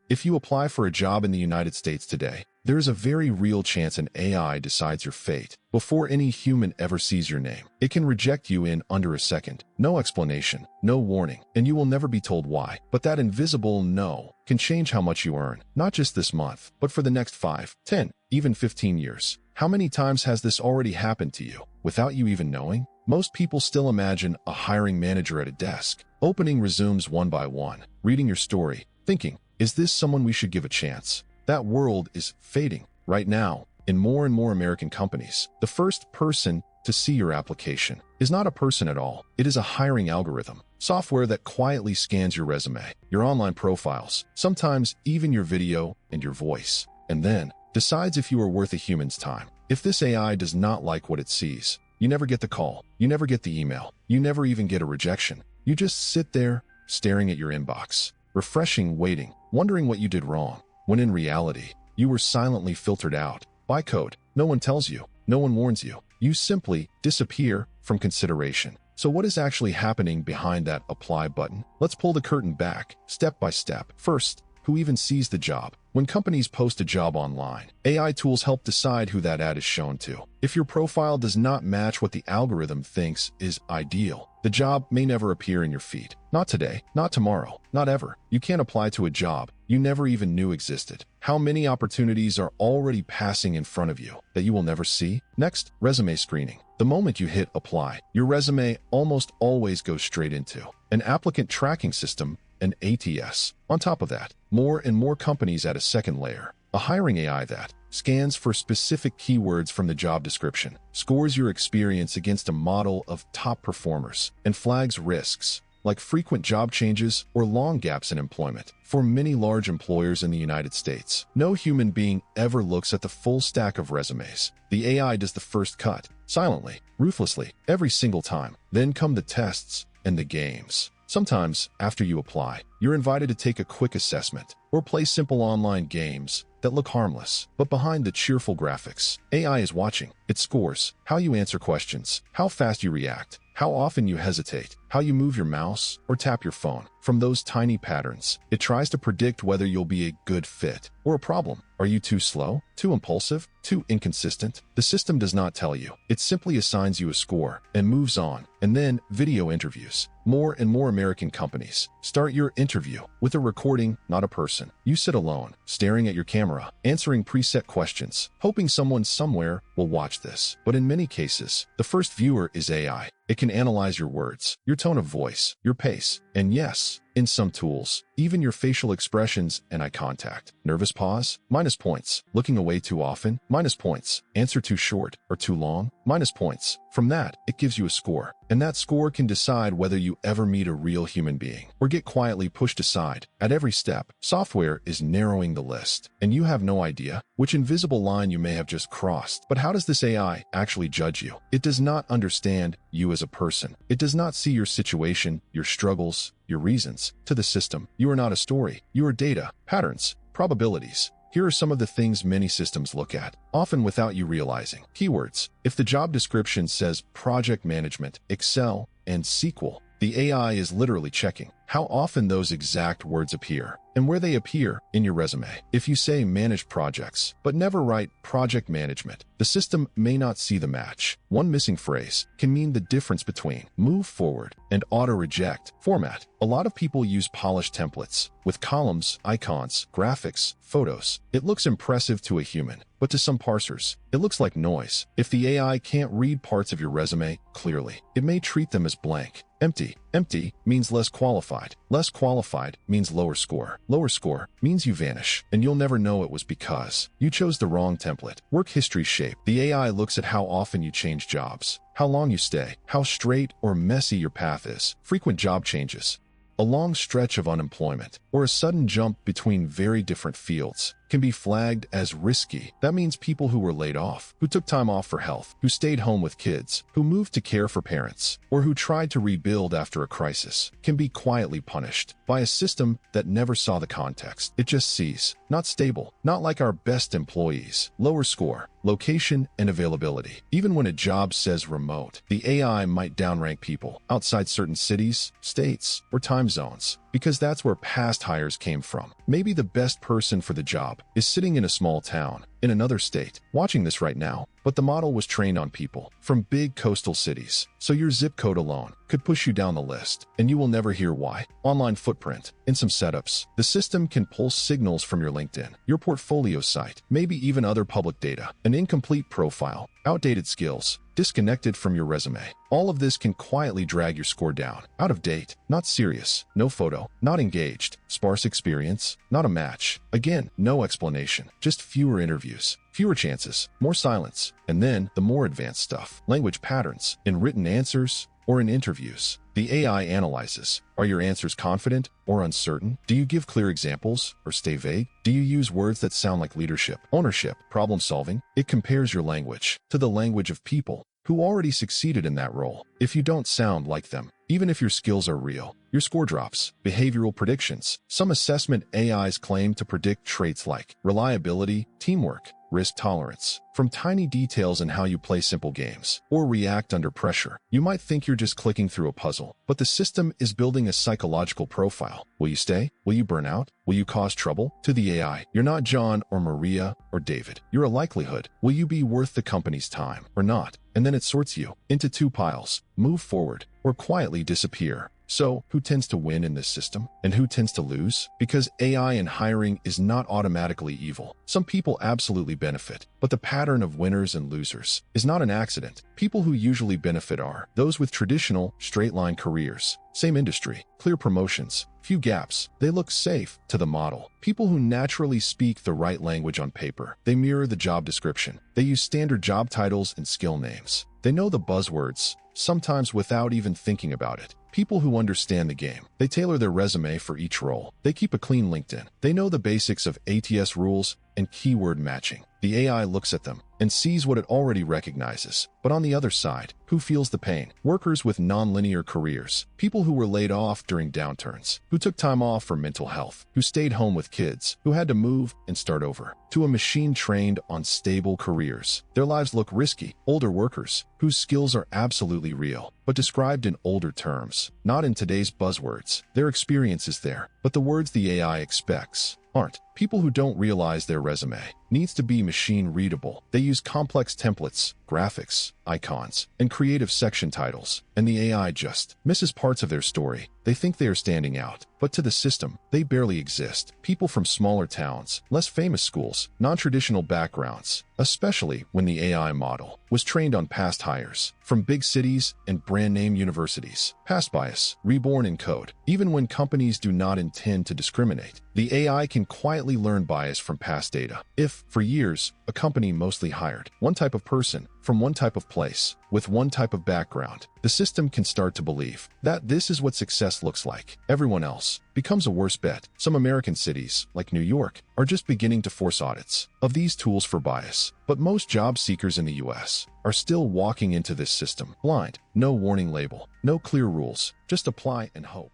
If you apply for a job in the United States today, there is a very real chance an AI decides your fate before any human ever sees your name. It can reject you in under a second. No explanation, no warning, and you will never be told why. But that invisible no can change how much you earn, not just this month, but for the next 5, 10, even 15 years. How many times has this already happened to you without you even knowing? Most people still imagine a hiring manager at a desk, opening resumes one by one, reading your story, thinking, is this someone we should give a chance? That world is fading. Right now, in more and more American companies, the first person to see your application is not a person at all. It is a hiring algorithm, software that quietly scans your resume, your online profiles, sometimes even your video and your voice, and then decides if you are worth a human's time. If this AI does not like what it sees, you never get the call, you never get the email, you never even get a rejection. You just sit there staring at your inbox, refreshing, waiting, wondering what you did wrong, when in reality, you were silently filtered out by code. No one tells you, no one warns you. You simply disappear from consideration. So what is actually happening behind that apply button? Let's pull the curtain back, step by step. First, who even sees the job? When companies post a job online, AI tools help decide who that ad is shown to. If your profile does not match what the algorithm thinks is ideal, the job may never appear in your feed. Not today, not tomorrow, not ever. You can't apply to a job you never even knew existed. How many opportunities are already passing in front of you that you will never see? Next, resume screening. The moment you hit apply, your resume almost always goes straight into an applicant tracking system, an ATS. On top of that, more and more companies add a second layer, a hiring AI that scans for specific keywords from the job description, scores your experience against a model of top performers, and flags risks like frequent job changes or long gaps in employment. For many large employers in the United States, no human being ever looks at the full stack of resumes. The AI does the first cut, silently, ruthlessly, every single time. Then come the tests and the games. Sometimes, after you apply, you're invited to take a quick assessment or play simple online games that look harmless. But behind the cheerful graphics, AI is watching. It scores how you answer questions, how fast you react, how often you hesitate, how you move your mouse or tap your phone. From those tiny patterns, it tries to predict whether you'll be a good fit or a problem. Are you too slow, too impulsive, too inconsistent? The system does not tell you. It simply assigns you a score and moves on. And then video interviews. More and more American companies start your interview with a recording, not a person. You sit alone, staring at your camera, answering preset questions, hoping someone somewhere will watch this. But in many cases, the first viewer is AI. It can analyze your words, your tone of voice, your pace, and yes, in some tools, even your facial expressions and eye contact. Nervous pause? Minus points. Looking away too often? Minus points. Answer too short or too long? Minus points. From that, it gives you a score. And that score can decide whether you ever meet a real human being or get quietly pushed aside. At every step, software is narrowing the list, and you have no idea which invisible line you may have just crossed. But how does this AI actually judge you? It does not understand you as a person. It does not see your situation, your struggles, your reasons. To the system, you are not a story. You are data, patterns, probabilities. Here are some of the things many systems look at, often without you realizing. Keywords. If the job description says project management, Excel, and SQL, the AI is literally checking how often those exact words appear and where they appear in your resume. If you say manage projects, but never write project management, the system may not see the match. One missing phrase can mean the difference between move forward and auto-reject. Format. A lot of people use polished templates with columns, icons, graphics, photos. It looks impressive to a human, but to some parsers, it looks like noise. If the AI can't read parts of your resume clearly, it may treat them as blank. Empty. Empty means less qualified. Less qualified means lower score. Lower score means you vanish, and you'll never know it was because you chose the wrong template. Work history shape. The AI looks at how often you change jobs, how long you stay, how straight or messy your path is. Frequent job changes. A long stretch of unemployment or a sudden jump between very different fields can be flagged as risky. That means people who were laid off, who took time off for health, who stayed home with kids, who moved to care for parents, or who tried to rebuild after a crisis can be quietly punished by a system that never saw the context. It just sees, not stable, not like our best employees. Lower score, location and availability. Even when a job says remote, the AI might downrank people outside certain cities, states, or time zones because that's where past hires came from. Maybe the best person for the job is sitting in a small town, in another state, watching this right now, but the model was trained on people from big coastal cities, so your zip code alone could push you down the list, and you will never hear why. Online footprint. In some setups, the system can pull signals from your LinkedIn, your portfolio site, maybe even other public data. An incomplete profile, outdated skills, disconnected from your resume. All of this can quietly drag your score down. Out of date, not serious, no photo, not engaged, sparse experience, not a match. Again, no explanation, just fewer interviews, fewer chances, more silence, and then the more advanced stuff. Language patterns, in written answers or in interviews. The AI analyzes. Are your answers confident or uncertain? Do you give clear examples or stay vague? Do you use words that sound like leadership, ownership, problem solving? It compares your language to the language of people who already succeeded in that role. If you don't sound like them, even if your skills are real, your score drops. Behavioral predictions. Some assessment AIs claim to predict traits like reliability, teamwork, risk tolerance, from tiny details in how you play simple games or react under pressure. You might think you're just clicking through a puzzle, but the system is building a psychological profile. Will you stay? Will you burn out? Will you cause trouble? To the AI, you're not John or Maria or David. You're a likelihood. Will you be worth the company's time or not? And then it sorts you into two piles: move forward or quietly disappear. So, who tends to win in this system? And who tends to lose? Because AI in hiring is not automatically evil. Some people absolutely benefit, but the pattern of winners and losers is not an accident. People who usually benefit are those with traditional, straight-line careers. Same industry, clear promotions, few gaps. They look safe to the model. People who naturally speak the right language on paper. They mirror the job description. They use standard job titles and skill names. They know the buzzwords, sometimes without even thinking about it. People who understand the game. They tailor their resume for each role. They keep a clean LinkedIn. They know the basics of ATS rules and keyword matching. The AI looks at them and sees what it already recognizes. But on the other side, who feels the pain? Workers with non-linear careers. People who were laid off during downturns. Who took time off for mental health. Who stayed home with kids. Who had to move and start over. To a machine trained on stable careers. Their lives look risky. Older workers, whose skills are absolutely real, but described in older terms, not in today's buzzwords. Their experience is there, but the words the AI expects aren't. People who don't realize their resume needs to be machine readable. They use complex templates, graphics, icons, and creative section titles, and the AI just misses parts of their story. They think they are standing out, but to the system, they barely exist. People from smaller towns, less famous schools, non-traditional backgrounds, especially when the AI model was trained on past hires from big cities and brand-name universities. Past bias, reborn in code. Even when companies do not intend to discriminate, the AI can quietly learn bias from past data. If, for years, a company mostly hired one type of person from one type of place with one type of background, the system can start to believe that this is what success looks like. Everyone else becomes a worse bet. Some American cities, like New York, are just beginning to force audits of these tools for bias. But most job seekers in the US are still walking into this system blind. No warning label, no clear rules, just apply and hope.